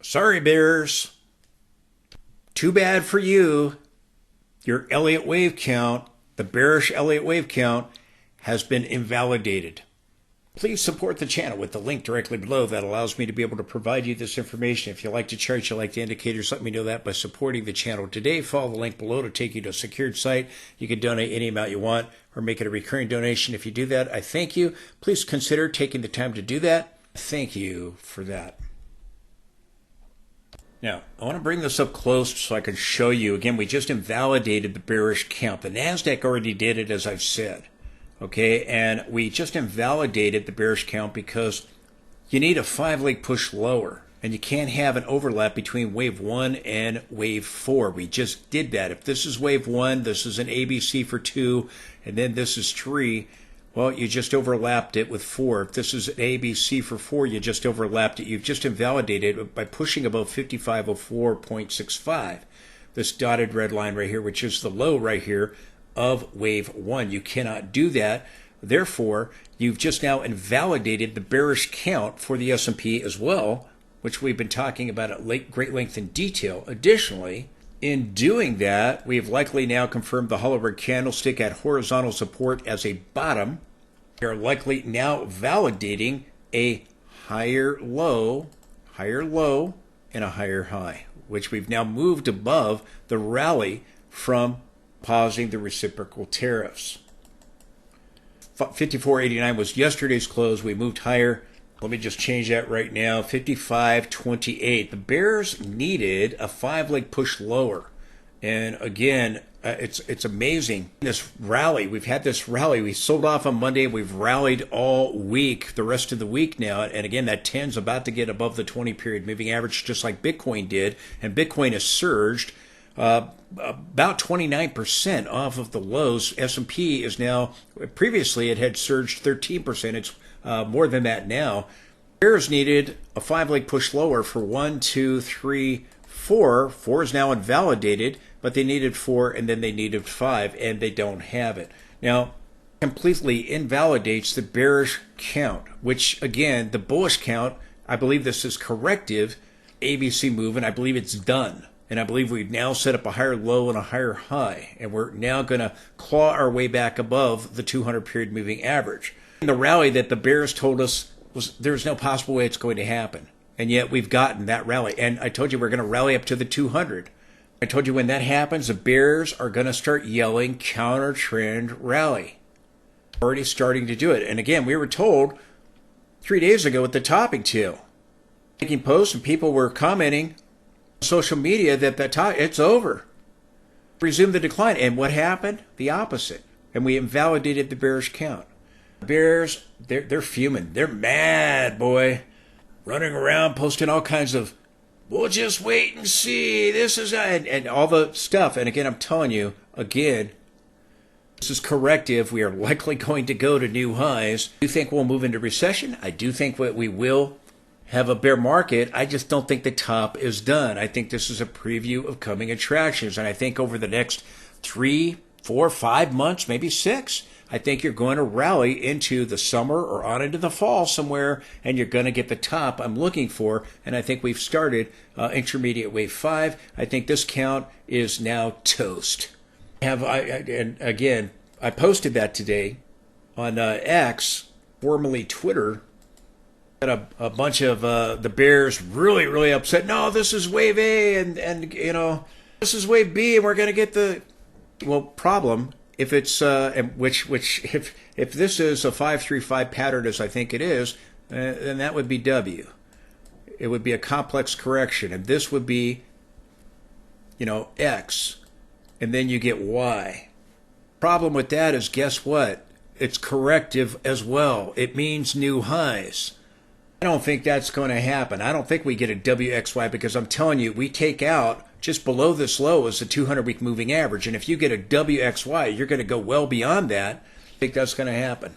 Sorry, bears. Too bad for you. Your Elliott wave count, the bearish Elliott wave count, has been invalidated. Please support the channel with the link directly below that allows me to be able to provide you this information. If you like the charts, you like the indicators, let me know that by supporting the channel today. Follow the link below to take you to a secured site. You can donate any amount you want or make it a recurring donation. If you do that, I thank you. Please consider taking the time to do that. Thank you for that. Now, I want to bring this up close so I can show you. Again, we just invalidated the bearish count. The NASDAQ already did it, as I've said. Okay, and we just invalidated the bearish count because you need a 5-leg push lower. And you can't have an overlap between wave 1 and wave 4. We just did that. If this is wave 1, this is an ABC for 2, and then this is 3. Well, you just overlapped it with 4. If this is an ABC for 4, you just overlapped it. You've just invalidated it by pushing above 5504.65. This dotted red line right here, which is the low right here of wave 1. You cannot do that. Therefore, you've just now invalidated the bearish count for the S&P as well, which we've been talking about at great length and detail. Additionally, in doing that, we have likely now confirmed the hollow red candlestick at horizontal support as a bottom. We are likely now validating a higher low, and a higher high, which we've now moved above the rally from pausing the reciprocal tariffs. 54.89 was yesterday's close. We moved higher. Let me just change that right now. 55.28. The bears needed a 5-leg push lower. And again, it's amazing. This rally, we've had this rally. We sold off on Monday. We've rallied all week, the rest of the week now. And again, that 10's about to get above the 20-period moving average, just like Bitcoin did. And Bitcoin has surged about 29% off of the lows. S&P is now, previously it had surged 13%. It's more than that now. Bears needed a 5-leg push lower for 1, 2, 3, 4. 4 is now invalidated, but they needed 4 and then they needed 5, and they don't have it. Now, completely invalidates the bearish count, which again, the bullish count, I believe this is corrective ABC move, and I believe it's done. And I believe we've now set up a higher low and a higher high, and we're now going to claw our way back above the 200-period moving average. In the rally that the bears told us was there's no possible way it's going to happen. And yet we've gotten that rally. And I told you we're going to rally up to the 200. I told you when that happens, the bears are going to start yelling counter trend rally. Already starting to do it. And again, we were told 3 days ago at the topping tail, making posts, and people were commenting on social media that it's over. Resume the decline. And what happened? The opposite. And we invalidated the bearish count. Bears, they're fuming. They're mad, boy. Running around, posting all kinds of, we'll just wait and see. This is, and all the stuff. And again, I'm telling you, again, this is corrective. We are likely going to go to new highs. I do think we'll move into recession. I do think that we will have a bear market. I just don't think the top is done. I think this is a preview of coming attractions. And I think over the next 3, 4, 5 months, maybe 6, I think you're going to rally into the summer or on into the fall somewhere, and you're going to get the top I'm looking for. And I think we've started intermediate wave 5. I think this count is now toast. And again, I posted that today on X, formerly Twitter. Got a bunch of the bears really upset. No, this is wave A, and you know, this is wave B, and we're going to get the problem. If it's if this is a 5-3-5 pattern, as I think it is, then that would be W. It would be a complex correction, and this would be, X, and then you get Y. Problem with that is, guess what? It's corrective as well. It means new highs. I don't think that's going to happen. I don't think we get a WXY, because I'm telling you, we take out just below this low is the 200-week moving average. And if you get a WXY, you're going to go well beyond that. I think that's going to happen.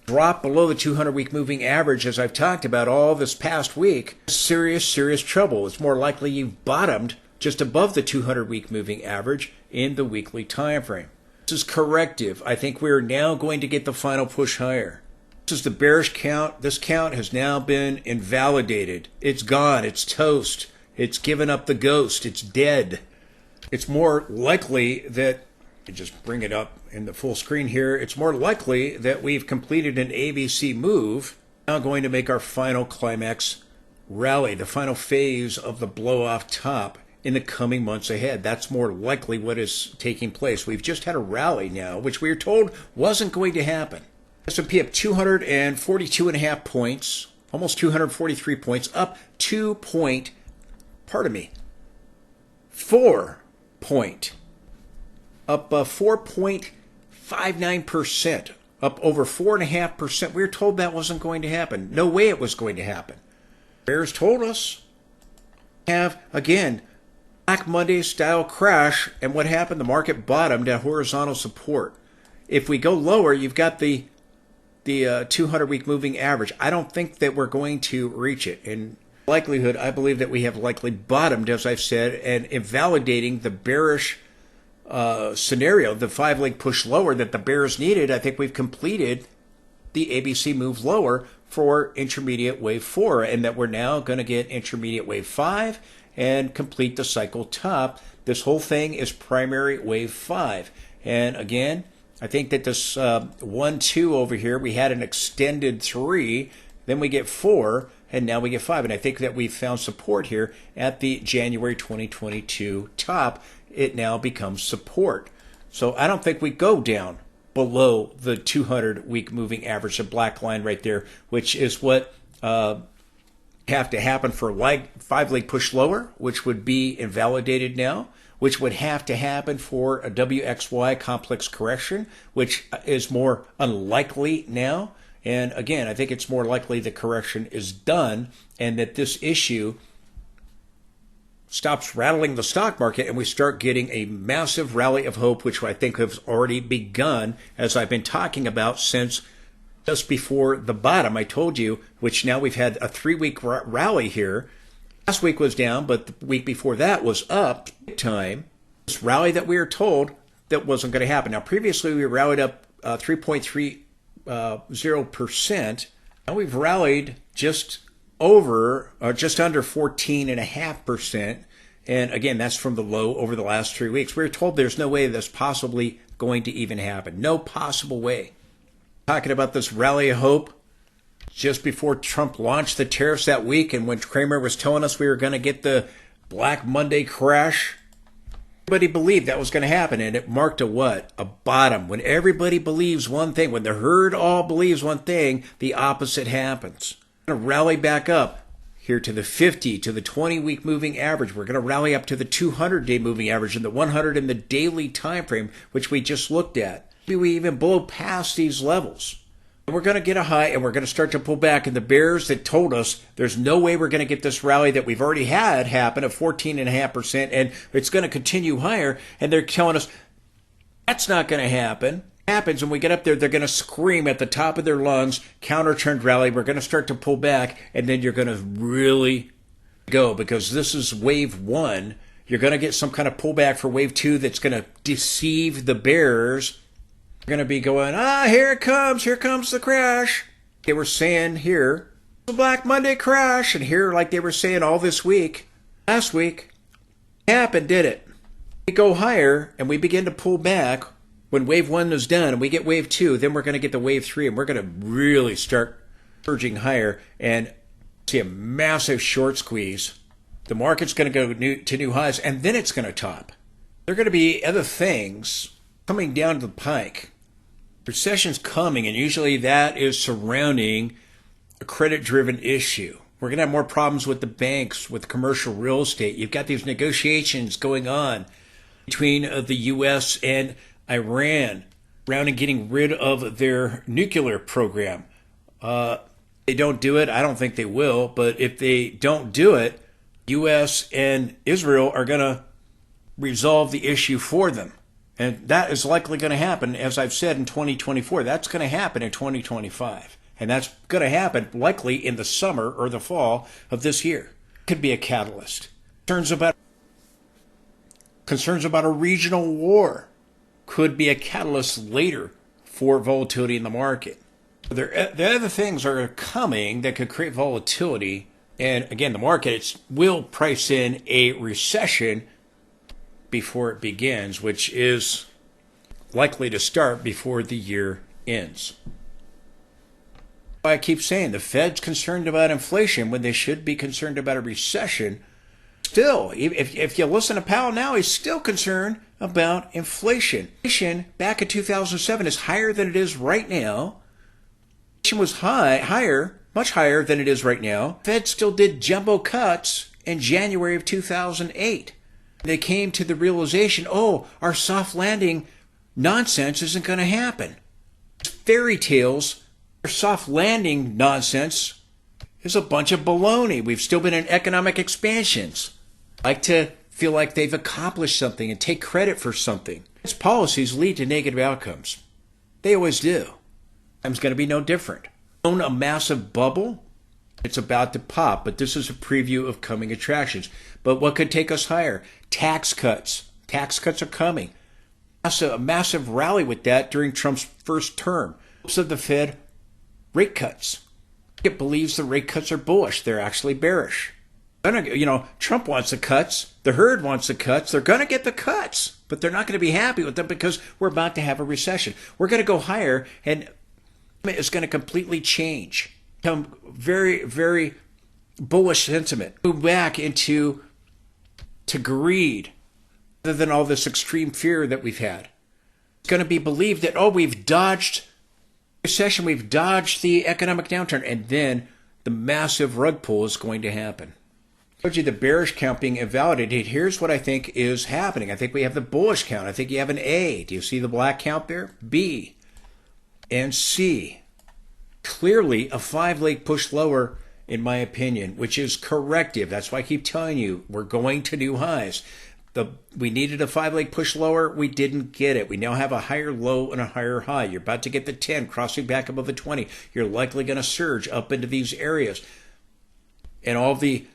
Drop below the 200-week moving average, as I've talked about all this past week, serious trouble. It's more likely you've bottomed just above the 200-week moving average in the weekly time frame. This is corrective. I think we're now going to get the final push higher. This is the bearish count. This count has now been invalidated. It's gone. It's toast. It's given up the ghost. It's dead. It's more likely that, just bring it up in the full screen here, it's more likely that we've completed an ABC move, now going to make our final climax rally, the final phase of the blow-off top in the coming months ahead. That's more likely what is taking place. We've just had a rally now, which we were told wasn't going to happen. S&P up 242.5 points, almost 243 points, up 4 point, up 4.59%, up over 4.5%. We were told that wasn't going to happen. No way it was going to happen. Bears told us. Have, again, Black Monday style crash, and what happened? The market bottomed at horizontal support. If we go lower, you've got the 200-week moving average. I don't think that we're going to reach it. In likelihood, I believe that we have likely bottomed, as I've said, and invalidating the bearish scenario, the 5-leg push lower that the bears needed. I think we've completed the ABC move lower for intermediate wave 4, and that we're now going to get intermediate wave 5 and complete the cycle top. This whole thing is primary wave 5. And again, I think that this 1, 2 over here, we had an extended 3, then we get 4, and now we get 5. And I think that we found support here at the January 2022 top. It now becomes support. So I don't think we go down below the 200-week moving average, the black line right there, which is what have to happen for a 5-leg push lower, which would be invalidated now, which would have to happen for a WXY complex correction, which is more unlikely now. And again, I think it's more likely the correction is done and that this issue stops rattling the stock market and we start getting a massive rally of hope, which I think has already begun, as I've been talking about since just before the bottom. I told you, which now we've had a 3-week rally here. Last week was down, but the week before that was up big time. This rally that we were told that wasn't going to happen. Now, previously we rallied up 3.30%. Now we've rallied just under 14.5%. And again, that's from the low over the last 3 weeks. We were told there's no way that's possibly going to even happen. No possible way. Talking about this rally of hope just before Trump launched the tariffs that week, and when Cramer was telling us we were going to get the Black Monday crash, everybody believed that was going to happen, and it marked a what? A bottom. When everybody believes one thing, when the herd all believes one thing, the opposite happens. We're going to rally back up here to the 50, to the 20-week moving average. We're going to rally up to the 200-day moving average and the 100 in the daily time frame, which we just looked at. Maybe we even blow past these levels. And we're going to get a high, and we're going to start to pull back. And the bears that told us there's no way we're going to get this rally that we've already had happen of 14.5%, and it's going to continue higher, and they're telling us that's not going to happen. Happens when we get up there, they're going to scream at the top of their lungs, counter-trend rally. We're going to start to pull back, and then you're going to really go, because this is wave 1. You're going to get some kind of pullback for wave 2 that's going to deceive the bears. They're going to be going, here it comes the crash. They were saying here, the Black Monday crash, and here, like they were saying all this week, last week, it happened, did it? We go higher, and we begin to pull back. When wave 1 is done and we get wave 2, then we're going to get the wave 3, and we're going to really start surging higher and see a massive short squeeze. The market's going to go to new highs, and then it's going to top. There are going to be other things coming down the pike. Recession's coming, and usually that is surrounding a credit-driven issue. We're going to have more problems with the banks, with commercial real estate. You've got these negotiations going on between the U.S. and Iran around and getting rid of their nuclear program. They don't do it. I don't think they will. But if they don't do it, U.S. and Israel are going to resolve the issue for them. And that is likely going to happen, as I've said, in 2024. That's going to happen in 2025. And that's going to happen likely in the summer or the fall of this year. Could be a catalyst. Concerns about a regional war could be a catalyst later for volatility in the market. The other things are coming that could create volatility And again, the market will price in a recession before it begins, which is likely to start before the year ends. I keep saying the Fed's concerned about inflation when they should be concerned about a recession. Still, if you listen to Powell now, he's still concerned about inflation. Inflation back in 2007 is higher than it is right now. Inflation was higher, much higher than it is right now. Fed still did jumbo cuts in January of 2008. They came to the realization, oh, our soft landing nonsense isn't going to happen. Fairy tales, our soft landing nonsense is a bunch of baloney. We've still been in economic expansions. I like to feel like they've accomplished something and take credit for something. Its policies lead to negative outcomes. They always do. It's going to be no different. Own a massive bubble? It's about to pop, but this is a preview of coming attractions. But what could take us higher? Tax cuts. Tax cuts are coming. A massive rally with that during Trump's first term. Hopes of the Fed, rate cuts. It believes the rate cuts are bullish. They're actually bearish. Trump wants the cuts. The herd wants the cuts. They're going to get the cuts, but they're not going to be happy with them because we're about to have a recession. We're going to go higher, and it's going to completely change. Become very, very bullish sentiment. Move back into greed rather than all this extreme fear that we've had. It's going to be believed that, oh, we've dodged recession, we've dodged the economic downturn, and then the massive rug pull is going to happen. I told you the bearish count being invalidated. Here's what I think is happening. I think we have the bullish count. I think you have an A. Do you see the black count there? B and C. Clearly a 5-leg push lower, in my opinion, which is corrective. That's why I keep telling you we're going to new highs. We needed a 5-leg push lower. We didn't get it. We now have a higher low and a higher high. You're about to get the 10 crossing back above the 20. You're likely going to surge up into these areas. And all the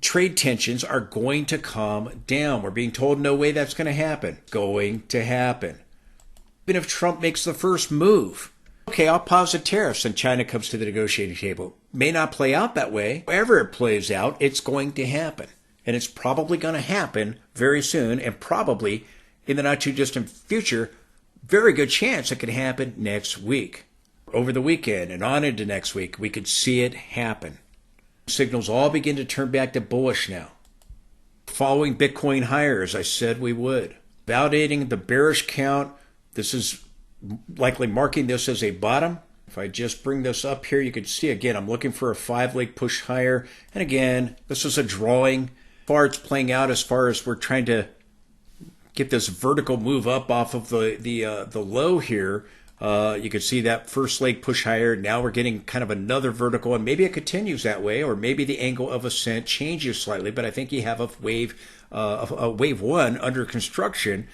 trade tensions are going to calm down. We're being told no way that's going to happen. Going to happen. Even if Trump makes the first move, okay, I'll pause the tariffs and China comes to the negotiating table. May not play out that way. However it plays out, it's going to happen. And it's probably going to happen very soon, and probably in the not too distant future, very good chance it could happen next week. Over the weekend and on into next week, we could see it happen. Signals all begin to turn back to bullish now. Following Bitcoin higher, as I said we would. Validating the bearish count. This is likely marking this as a bottom. If I just bring this up here, you can see again, I'm looking for a 5-leg push higher. And again, this is a drawing. As far as it's playing out, as far as we're trying to get this vertical move up off of the low here, you can see that first leg push higher. Now we're getting kind of another vertical, and maybe it continues that way, or maybe the angle of ascent changes slightly. But I think you have a wave 1 under construction.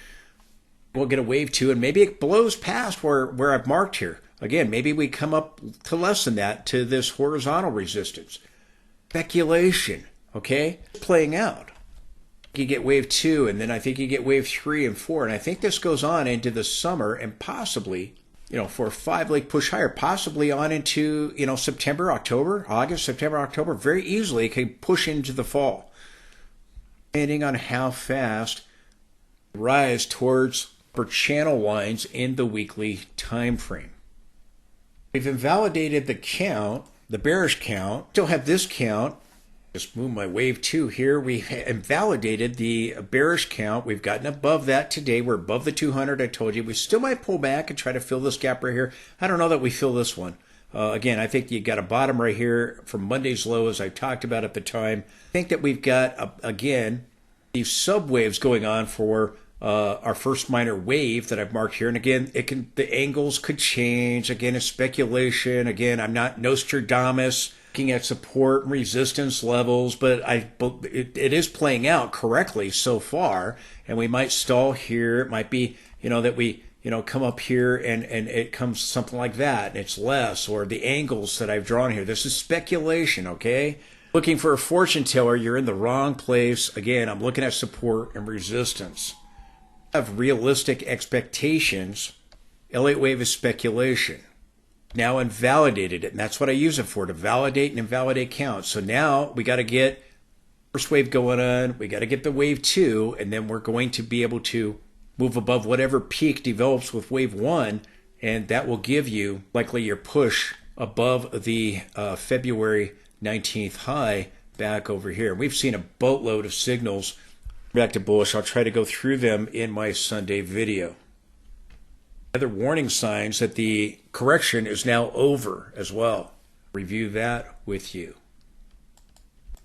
We'll get a wave 2, and maybe it blows past where I've marked here. Again, maybe we come up to less than that, to this horizontal resistance. Speculation, okay? Playing out. You get wave 2, and then I think you get wave 3 and 4, and I think this goes on into the summer, and possibly, for a 5-leg push higher, possibly on into, September, October, August, September, October, very easily it can push into the fall. Depending on how fast rise towards upper channel lines in the weekly time frame. We've invalidated the count, the bearish count. Still have this count. Just move my wave 2 here. We invalidated the bearish count. We've gotten above that today. We're above the 200. I told you we still might pull back and try to fill this gap right here. I don't know that we fill this one. Again, I think you got a bottom right here from Monday's low, as I talked about at the time. I think that we've got, again, these subwaves going on for our first minor wave that I've marked here. And again, the angles could change. Again, it's speculation. Again, I'm not Nostradamus looking at support and resistance levels, but it is playing out correctly so far. And we might stall here. It might be, that we, come up here and it comes something like that. And it's less, or the angles that I've drawn here. This is speculation, okay? Looking for a fortune teller, you're in the wrong place. Again, I'm looking at support and resistance. Have realistic expectations. Elliott wave is speculation. now invalidated it. And that's what I use it for, to validate and invalidate counts. So now we got to get first wave going on. We got to get the wave 2, and then we're going to be able to move above whatever peak develops with wave 1, and that will give you likely your push above the February 19th high back over here. We've seen a boatload of signals back to bullish. I'll try to go through them in my Sunday video. Other warning signs that the correction is now over as well. Review that with you.